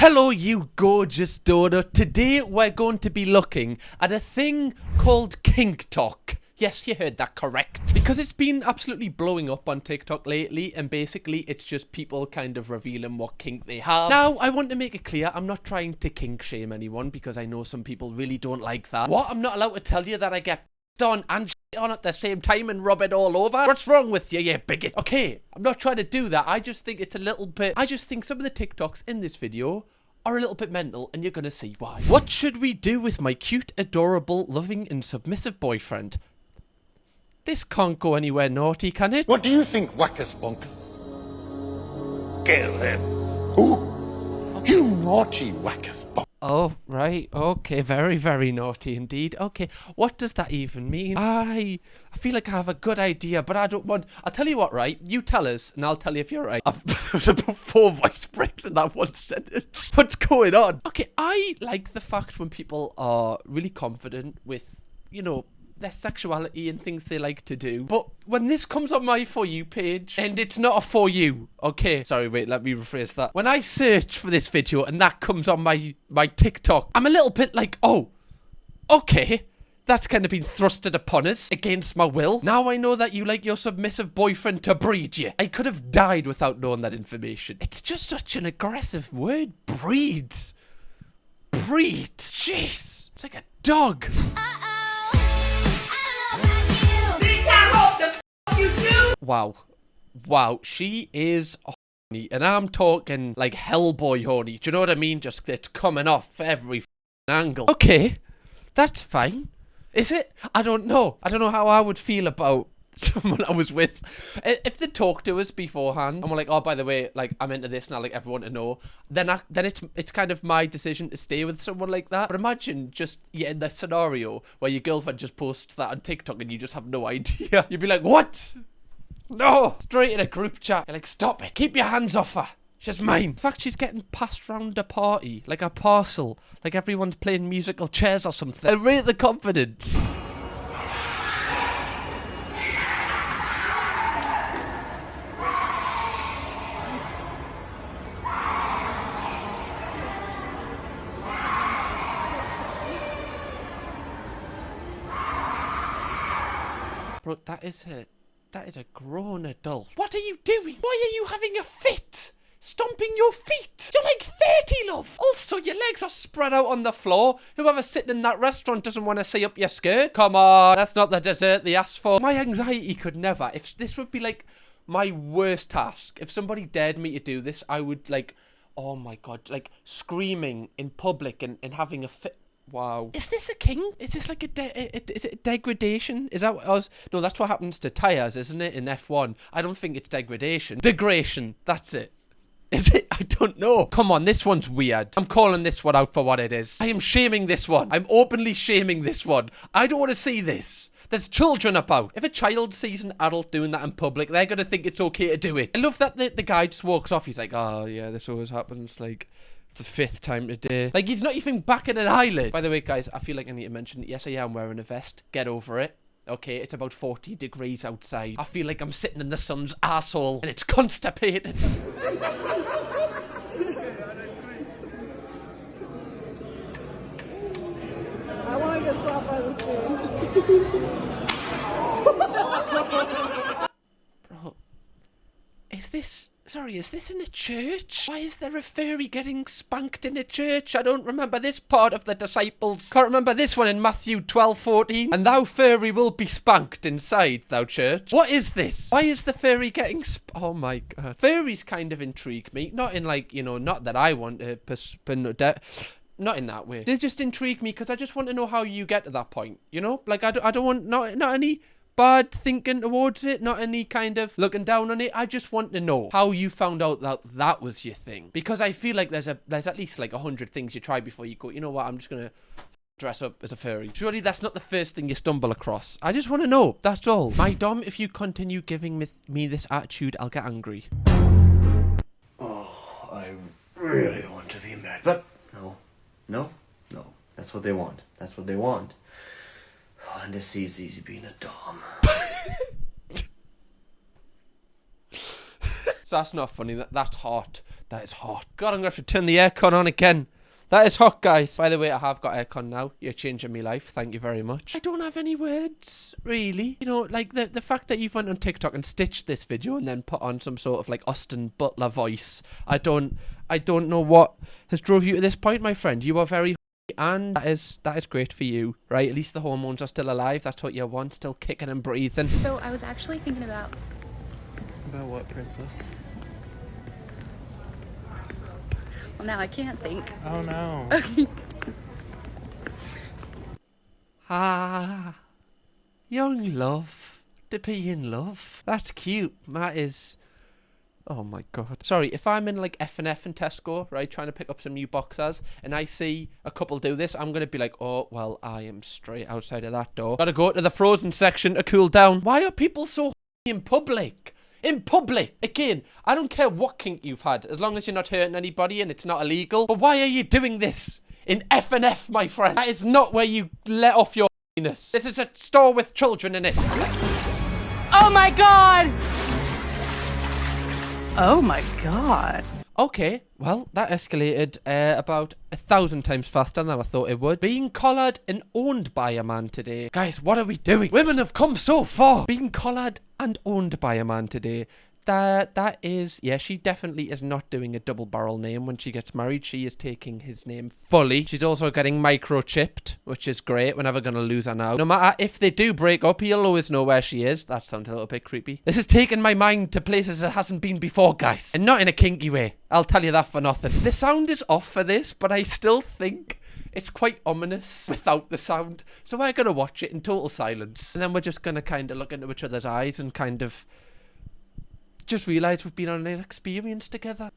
Hello you gorgeous donut. Today we're going to be looking at a thing called KinkTok. Yes, you heard that correct. Because it's been absolutely blowing up on TikTok lately, and basically it's just people kind of revealing what kink they have. Now, I want to make it clear, I'm not trying to kink shame anyone, because I know some people really don't like that. What? I'm not allowed to tell you that I get on and on at the same time and rub it all over? What's wrong with you, you bigot? Okay, I'm not trying to do that. I just think it's a little bit... I just think some of the TikToks in this video are a little bit mental, and you're gonna see why. What should we do with my cute, adorable, loving and submissive boyfriend? This can't go anywhere naughty, can it? What do you think, Wackus Bonkus? Kill him. Who? You naughty Wackus Bonkus. Oh, right. Okay. Very, very naughty indeed. Okay. What does that even mean? I feel like I have a good idea, but I don't want... I'll tell you what, right? You tell us, and I'll tell you if you're right. There's about 4 voice breaks in that one sentence. What's going on? Okay, I like the fact when people are really confident with, you know, their sexuality and things they like to do. But when this comes on my For You page, and it's not a For You, okay? Sorry, wait, let me rephrase that. When I search for this video and that comes on my TikTok, I'm a little bit like, oh, okay. That's kind of been thrusted upon us against my will. Now I know that you like your submissive boyfriend to breed you. I could have died without knowing that information. It's just such an aggressive word. Breeds. Breed. Jeez. It's like a dog. Wow. Wow, she is horny, and I'm talking like Hellboy horny. Do you know what I mean? Just it's coming off every angle. Okay, that's fine. Is it? I don't know. I don't know how I would feel about someone I was with. If they talk to us beforehand and we're like, oh, by the way, like, I'm into this and I like everyone to know, then it's kind of my decision to stay with someone like that. But imagine just in that scenario where your girlfriend just posts that on TikTok and you just have no idea. You'd be like, what? No! Straight in a group chat. You're like, stop it. Keep your hands off her. She's mine. In fact, she's getting passed round a party like a parcel. Like everyone's playing musical chairs or something. I rate the confidence. Bro, that is a grown adult. What are you doing? Why are you having a fit? Stomping your feet. You're like 30, love. Also, your legs are spread out on the floor. Whoever's sitting in that restaurant doesn't want to see up your skirt. Come on, that's not the dessert they asked for. My anxiety could never. If this would be like my worst task. If somebody dared me to do this, I would like, oh my God, like screaming in public and having a fit. Wow. Is this a king? Is this like is it a degradation? Is that what I was... No, that's what happens to tyres, isn't it, in F1? I don't think it's degradation. Degradation. That's it. Is it? I don't know. Come on, this one's weird. I'm calling this one out for what it is. I am shaming this one. I'm openly shaming this one. I don't want to see this. There's children about. If a child sees an adult doing that in public, they're going to think it's okay to do it. I love that the guy just walks off. He's like, oh, yeah, this always happens. Like... the 5th time today. Like, he's not even batting an eyelid. By the way, guys, I feel like I need to mention that, yes, I am wearing a vest. Get over it. Okay, it's about 40 degrees outside. I feel like I'm sitting in the sun's arsehole and it's constipated. I want to get slapped by the stool. Bro, is this... Sorry, is this in a church? Why is there a fairy getting spanked in a church? I don't remember this part of the disciples. Can't remember this one in Matthew 12:14. And thou fairy will be spanked inside, thou church. What is this? Why is the fairy getting oh my God. Fairies kind of intrigue me. Not in like, you know, not that I want to not in that way. They just intrigue me because I just want to know how you get to that point. You know? Like, I don't want, not any... bad thinking towards it, not any kind of looking down on it. I just want to know how you found out that that was your thing, because I feel like there's at least like 100 things you try before you go, you know what, I'm just gonna dress up as a fairy. Surely that's not the first thing you stumble across. I just want to know, that's all. My dom, if you continue giving me this attitude, I'll get angry. Oh, I really want to be mad, but no, that's what they want. That's what they want. Oh, and it's easy being a dom. So that's not funny. That's hot. That is hot. God, I'm going to have to turn the aircon on again. That is hot, guys. By the way, I have got aircon now. You're changing my life. Thank you very much. I don't have any words, really. You know, like the fact that you've went on TikTok and stitched this video and then put on some sort of like Austin Butler voice. I don't know what has drove you to this point, my friend. You are very and that is great for you, right? At least the hormones are still alive. That's what you want, still kicking and breathing. So I was actually thinking about what, princess? Well, now I can't think. Oh no. Okay. Ah, young love to be in love. That's cute. That is. Oh my god. Sorry, if I'm in like F&F and Tesco, right, trying to pick up some new boxers, and I see a couple do this, I'm gonna be like, oh, well, I am straight outside of that door. Gotta go to the frozen section to cool down. Why are people so in public? In public! Again, I don't care what kink you've had, as long as you're not hurting anybody and it's not illegal. But why are you doing this in F&F, my friend? That is not where you let off your penis. This is a store with children in it. Oh my god! Oh my god. Okay, well, that escalated about 1,000 times faster than I thought it would. Being collared and owned by a man today. Guys, what are we doing? Women have come so far. Being collared and owned by a man today. That is, yeah, she definitely is not doing a double barrel name when she gets married. She is taking his name fully. She's also getting microchipped, which is great. We're never going to lose her now. No matter if they do break up, he'll always know where she is. That sounds a little bit creepy. This has taken my mind to places it hasn't been before, guys. And not in a kinky way. I'll tell you that for nothing. The sound is off for this, but I still think it's quite ominous without the sound. So we're going to watch it in total silence. And then we're just going to kind of look into each other's eyes and kind of just realise we've been on an experience together.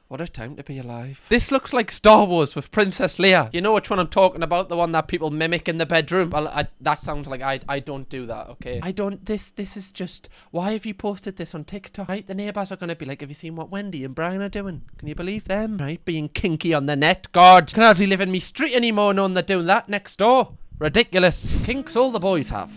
What a time to be alive. This looks like Star Wars with Princess Leia. You know which one I'm talking about? The one that people mimic in the bedroom? Well, that sounds like I don't do that, okay? This is just... Why have you posted this on TikTok? Right? The neighbours are going to be like, have you seen what Wendy and Brian are doing? Can you believe them? Right? Being kinky on the net. God, can hardly live in me street anymore knowing they're doing that next door. Ridiculous. Kinks all the boys have.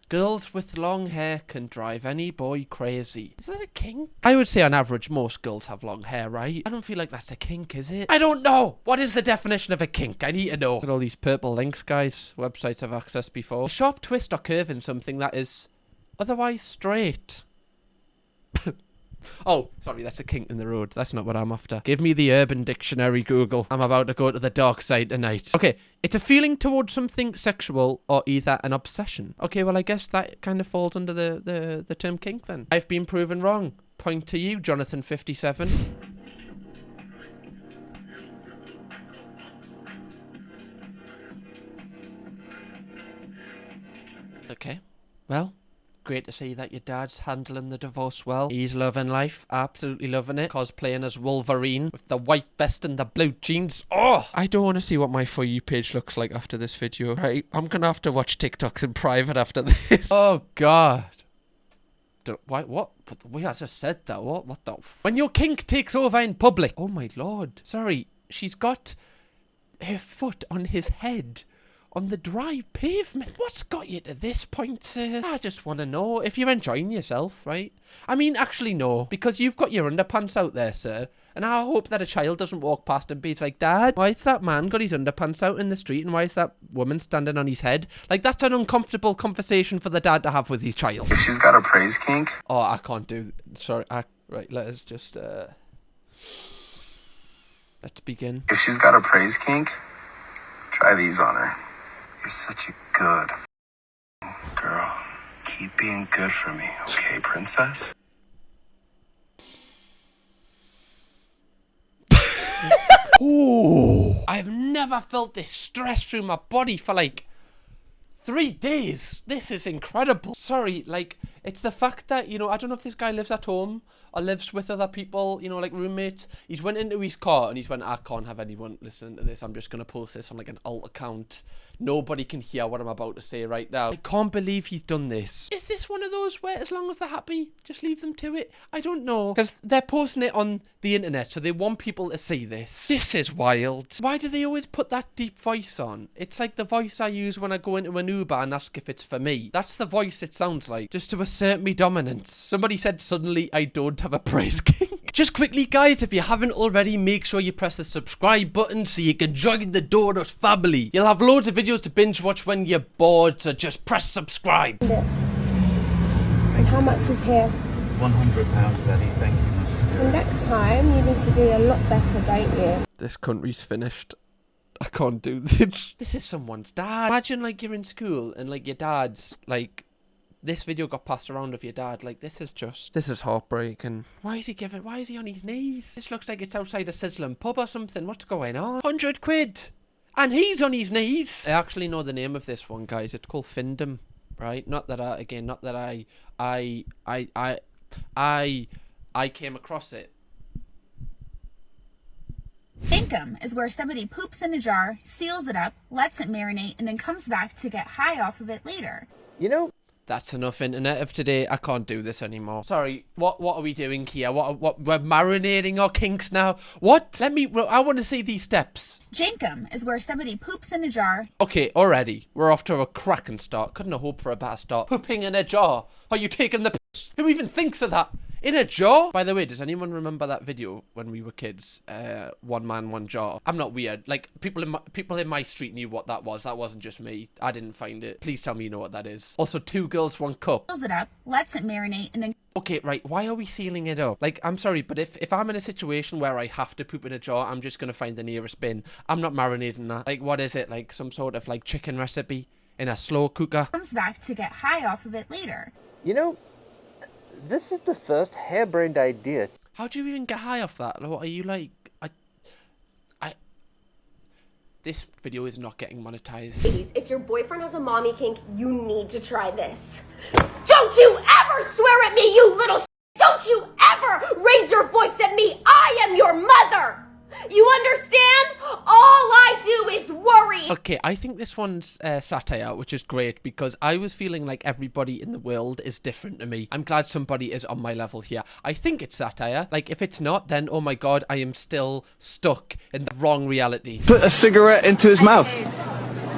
Girls with long hair can drive any boy crazy. Is that a kink? I would say on average most girls have long hair, right? I don't feel like that's a kink, is it? I don't know! What is the definition of a kink? I need to know. Look at all these purple links, guys. Websites I've accessed before. A sharp twist or curve in something that is otherwise straight. Oh, sorry, that's a kink in the road. That's not what I'm after. Give me the Urban Dictionary, Google. I'm about to go to the dark side tonight. Okay, it's a feeling towards something sexual or either an obsession. Okay, well, I guess that kind of falls under the term kink then. I've been proven wrong. Point to you, Jonathan57. Okay, well... Great to see that your dad's handling the divorce well. He's loving life, absolutely loving it. Cosplaying as Wolverine with the white vest and the blue jeans. Oh! I don't want to see what my For You page looks like after this video, right? I'm gonna have to watch TikToks in private after this. Oh, God. Why, what? We just said that. What the when your kink takes over in public. Oh, my Lord. Sorry, she's got her foot on his head. On the dry pavement. What's got you to this point, sir? I just want to know if you're enjoying yourself, right? I mean, actually, no. Because you've got your underpants out there, sir. And I hope that a child doesn't walk past and be like, Dad, why has that man got his underpants out in the street? And why is that woman standing on his head? Like, that's an uncomfortable conversation for the dad to have with his child. If she's got a praise kink. Oh, I can't do... Sorry. Right, let us just... Let's begin. If she's got a praise kink, try these on her. You're such a good girl. Keep being good for me, okay, princess? Ooh. I've never felt this stress through my body for like 3 days. This is incredible. Sorry, like, it's the fact that, you know, I don't know if this guy lives at home or lives with other people, you know, like roommates. He's went into his car and he's went, I can't have anyone listen to this. I'm just going to post this on like an alt account. Nobody can hear what I'm about to say right now. I can't believe he's done this. Is this one of those where as long as they're happy, just leave them to it? I don't know. Because they're posting it on the internet, so they want people to see this. This is wild. Why do they always put that deep voice on? It's like the voice I use when I go into an Uber and ask if it's for me. That's the voice it sounds like, just to assert me dominance. Somebody said suddenly I don't have a praise king. Just quickly, guys, if you haven't already, make sure you press the subscribe button so you can join the Donut family. You'll have loads of videos to binge watch when you're bored, so just press subscribe. And how much is here? £100, Betty, thank you. And next time, you need to do a lot better, don't you? This country's finished. I can't do this. This is someone's dad. Imagine like you're in school and like your dad's like, this video got passed around of your dad. Like, this is heartbreaking. Why is he on his knees? This looks like it's outside a sizzling pub or something. What's going on? 100 quid. And he's on his knees. I actually know the name of this one, guys. It's called Findom, right? Not that I came across it. Kirkham is where somebody poops in a jar, seals it up, lets it marinate, and then comes back to get high off of it later. You know, That's enough internet of today. I can't do this anymore. Sorry, what are we doing here? What we're marinating our kinks now? What? I want to see these steps. Kirkham is where somebody poops in a jar. Okay, already. We're off to a cracking start. Couldn't have hoped for a better start. Pooping in a jar. Are you taking the piss? Who even thinks of that? In a jar? By the way, does anyone remember that video when we were kids? One man, one jar. I'm not weird. Like, people in my street knew what that was. That wasn't just me. I didn't find it. Please tell me you know what that is. Also, 2 girls, 1 cup. Seals it up, lets it marinate, and then... Okay, right. Why are we sealing it up? Like, I'm sorry, but if I'm in a situation where I have to poop in a jar, I'm just going to find the nearest bin. I'm not marinating that. Like, what is it? Like, some sort of, like, chicken recipe in a slow cooker? comes back to get high off of it later. you know, this is the first harebrained idea. How do you even get high off that? What are you like? This video is not getting monetized. Ladies, if your boyfriend has a mommy kink, you need to try this. Don't you ever swear at me, you little s***! Don't you ever raise your voice at me! I am your mother! You understand? All I do is worry! Okay, I think this one's satire, which is great, because I was feeling like everybody in the world is different to me. I'm glad somebody is on my level here. I think it's satire. Like, if it's not, then, oh my god, I am still stuck in the wrong reality. Put a cigarette into his mouth.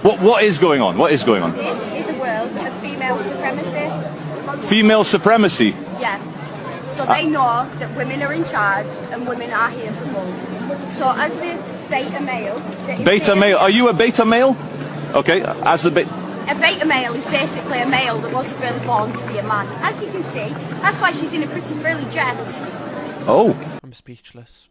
What is going on? What is going on? This is a world of female supremacy. Female supremacy. Yeah. So they know that women are in charge and women are here to rule. So as the beta male... Beta male. Are you a beta male? Okay, as the A beta male is basically a male that wasn't really born to be a man. As you can see, that's why she's in a pretty frilly dress. Oh. I'm speechless.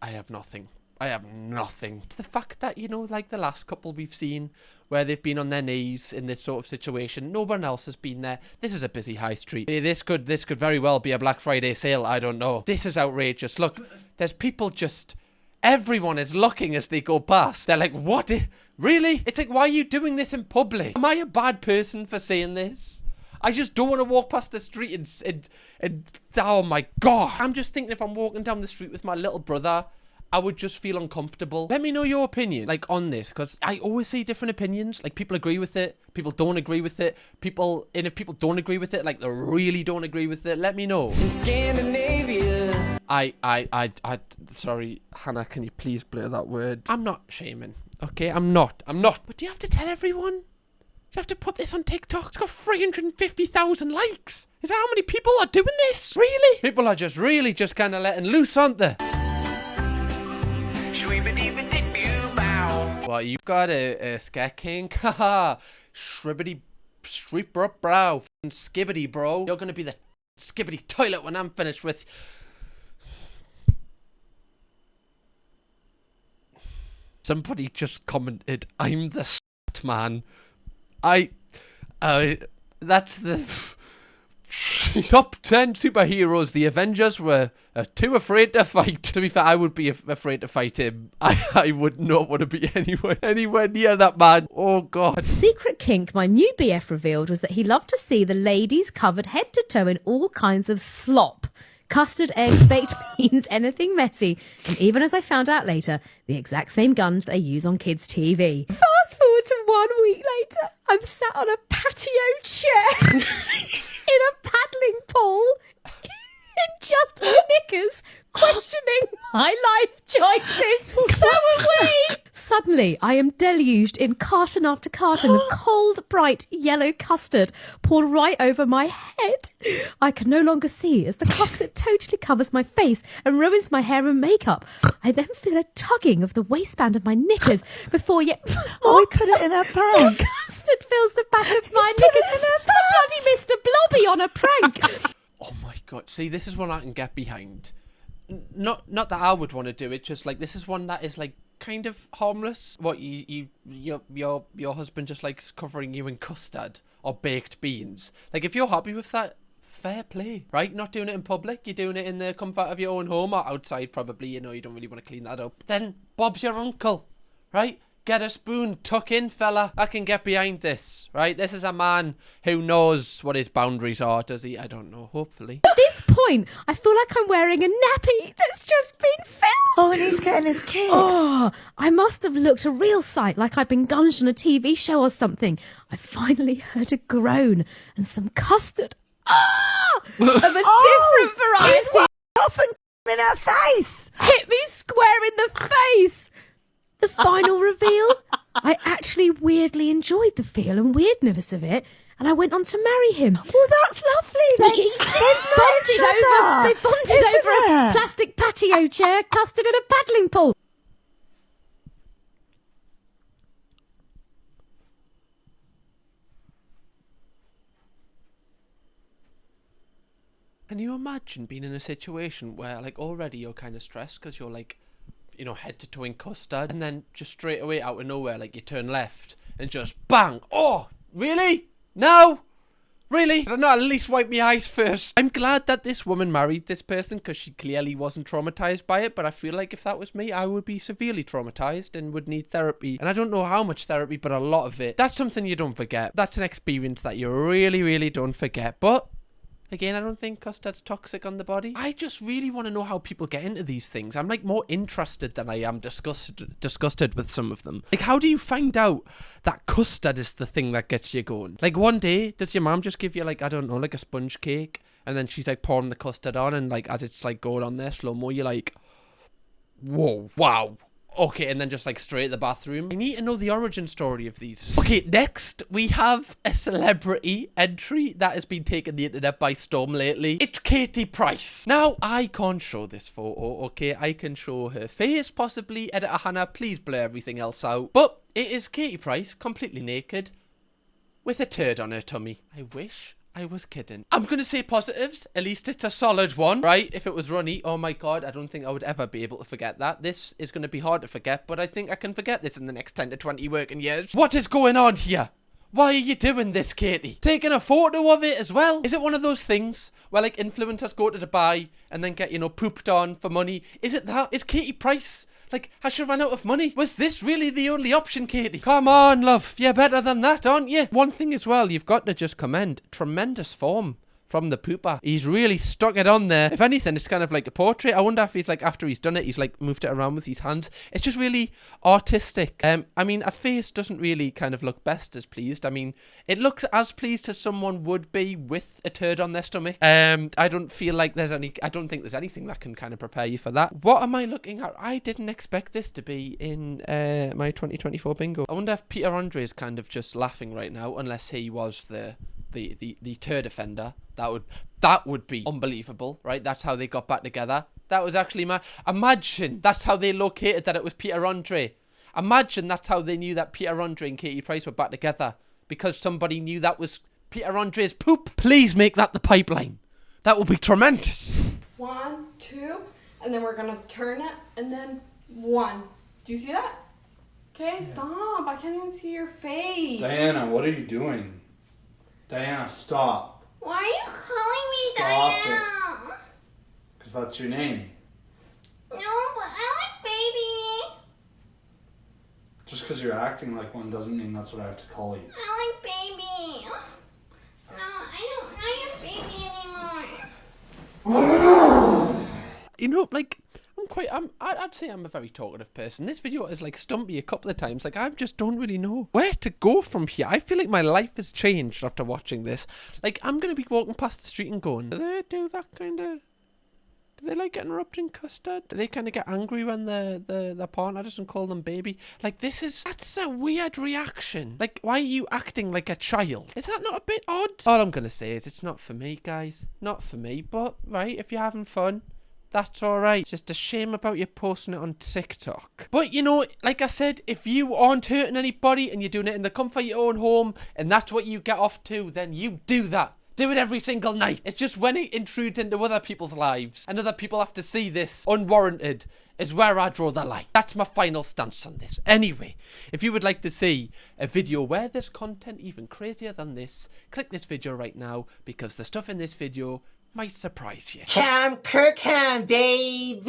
I have nothing. I have nothing. It's the fact that, you know, like the last couple we've seen where they've been on their knees in this sort of situation. No one else has been there. This is a busy high street. This could very well be a Black Friday sale. I don't know. This is outrageous. Look, there's people just... Everyone is looking as they go past. They're like, what? Really? It's like, why are you doing this in public? Am I a bad person for saying this? I just don't want to walk past the street and oh my god. I'm just thinking if I'm walking down the street with my little brother, I would just feel uncomfortable. Let me know your opinion, like, on this, because I always see different opinions. Like, people agree with it, people don't agree with it, and if people don't agree with it, like, they really don't agree with it, let me know. In Scandinavia. Sorry, Hannah, can you please blur that word? I'm not shaming, okay? I'm not. But do you have to tell everyone? Do you have to put this on TikTok? It's got 350,000 likes. Is that how many people are doing this? Really? People are just really just kind of letting loose, aren't they? What, you've got a scare king? Haha, shribbity streeper up brow, skibbity bro. You're gonna be the skibbity toilet when I'm finished with. Somebody just commented, I'm the man. That's the... Top 10 superheroes the Avengers were too afraid to fight. To be fair, I would be afraid to fight him. I would not want to be anywhere near that man. Oh, God. Secret kink my new BF revealed was that he loved to see the ladies covered head to toe in all kinds of slop. Custard, eggs, baked beans, anything messy. And even as I found out later, the exact same guns they use on kids' TV. Fast forward to 1 week later, I'm sat on a patio chair in a paddling pool in just my knickers, questioning my life choices. So are we. Suddenly, I am deluged in carton after carton of cold, bright yellow custard poured right over my head. I can no longer see as the custard totally covers my face and ruins my hair and makeup. I then feel a tugging of the waistband of my knickers before yet... I put it in a bag. Custard fills the back of my knickers. It's the bloody Mr. Blobby on a prank. Oh my God. See, this is one I can get behind. Not that I would want to do it, just like this is one that is like kind of harmless. What your husband just likes covering you in custard or baked beans. Like if you're happy with that, fair play, right? Not doing it in public, you're doing it in the comfort of your own home or outside probably, you know, you don't really want to clean that up. Then Bob's your uncle, right? Get a spoon, tuck in, fella. I can get behind this, right? This is a man who knows what his boundaries are, does he? I don't know, hopefully. At this point, I feel like I'm wearing a nappy that's just been filmed. Oh, and he's getting his kink. Oh, I must have looked a real sight, like I'd been gunged on a TV show or something. I finally heard a groan and some custard. Of a different variety. He's often in her face. Hit me square in the face. The final reveal, I actually weirdly enjoyed the feel and weirdness of it, and I went on to marry him. Well, that's lovely. They bonded over a plastic patio chair, custard and a paddling pool. Can you imagine being in a situation where like already you're kind of stressed because you're like, you know, head to toe in custard, and then just straight away out of nowhere, like you turn left and just bang. Oh, really? No? Really? Did I not at least wipe my eyes first? I'm glad that this woman married this person because she clearly wasn't traumatized by it, but I feel like if that was me, I would be severely traumatized and would need therapy. And I don't know how much therapy, but a lot of it. That's something you don't forget. That's an experience that you really, really don't forget. But again, I don't think custard's toxic on the body. I just really want to know how people get into these things. I'm like more interested than I am disgusted with some of them. Like, how do you find out that custard is the thing that gets you going? Like, one day, does your mom just give you like, I don't know, like a sponge cake, and then she's like pouring the custard on, and like as it's like going on there slow-mo, you're like, whoa, wow. Okay, and then just like straight to the bathroom. I need to know the origin story of these. Okay, next we have a celebrity entry that has been taking the internet by storm lately. It's Katie Price. Now, I can't show this photo, okay? I can show her face, possibly. Editor Hannah, please blur everything else out. But it is Katie Price, completely naked, with a turd on her tummy. I wish I was kidding. I'm going to say positives. At least it's a solid one, right? If it was runny, oh my God, I don't think I would ever be able to forget that. This is going to be hard to forget, but I think I can forget this in the next 10 to 20 working years. What is going on here? Why are you doing this, Katie? Taking a photo of it as well? Is it one of those things where like influencers go to Dubai and then get, you know, pooped on for money? Is it that? Is Katie Price... like, has she run out of money? Was this really the only option, Katie? Come on, love. You're better than that, aren't you? One thing as well, you've got to just commend tremendous form from the pooper. He's really stuck it on there. If anything, it's kind of like a portrait. I wonder if he's like, after he's done it, he's like moved it around with his hands. It's just really artistic. I mean, a face doesn't really kind of look best as pleased. I mean, it looks as pleased as someone would be with a turd on their stomach. I don't feel like there's any, I don't think there's anything that can kind of prepare you for that. What am I looking at? I didn't expect this to be in my 2024 bingo. I wonder if Peter Andre is kind of just laughing right now, unless he was the turd offender. That would be unbelievable, right? That's how they got back together. That was actually imagine that's how they located that it was Peter Andre. Imagine that's how they knew that Peter Andre and Katie Price were back together, because somebody knew that was Peter Andre's poop. Please make that the pipeline. That would be tremendous. 1, 2, and then we're gonna turn it, and then 1. Do you see that? Okay, stop. I can't even see your face. Diana, what are you doing? Diana, stop. Why are you calling me that's your name. No, but I like baby. Just because you're acting like one doesn't mean that's what I have to call you. I like baby. No, I don't like baby anymore. You know, like, I'd say I'm a very talkative person. This video has, like, stumped me a couple of times. Like, I just don't really know where to go from here. I feel like my life has changed after watching this. Like, I'm going to be walking past the street and going, do they do that kind of... Do they like interrupting custard? Do they kind of get angry when their partner doesn't call them baby? Like, that's a weird reaction. Like, why are you acting like a child? Is that not a bit odd? All I'm going to say is it's not for me, guys. Not for me. But, right, if you're having fun, that's alright. Just a shame about you posting it on TikTok. But, you know, like I said, if you aren't hurting anybody and you're doing it in the comfort of your own home and that's what you get off to, then you do that. Do it every single night. It's just when it intrudes into other people's lives and other people have to see this unwarranted is where I draw the line. That's my final stance on this. Anyway, if you would like to see a video where there's content even crazier than this, click this video right now because the stuff in this video might surprise you. Kirkham, baby.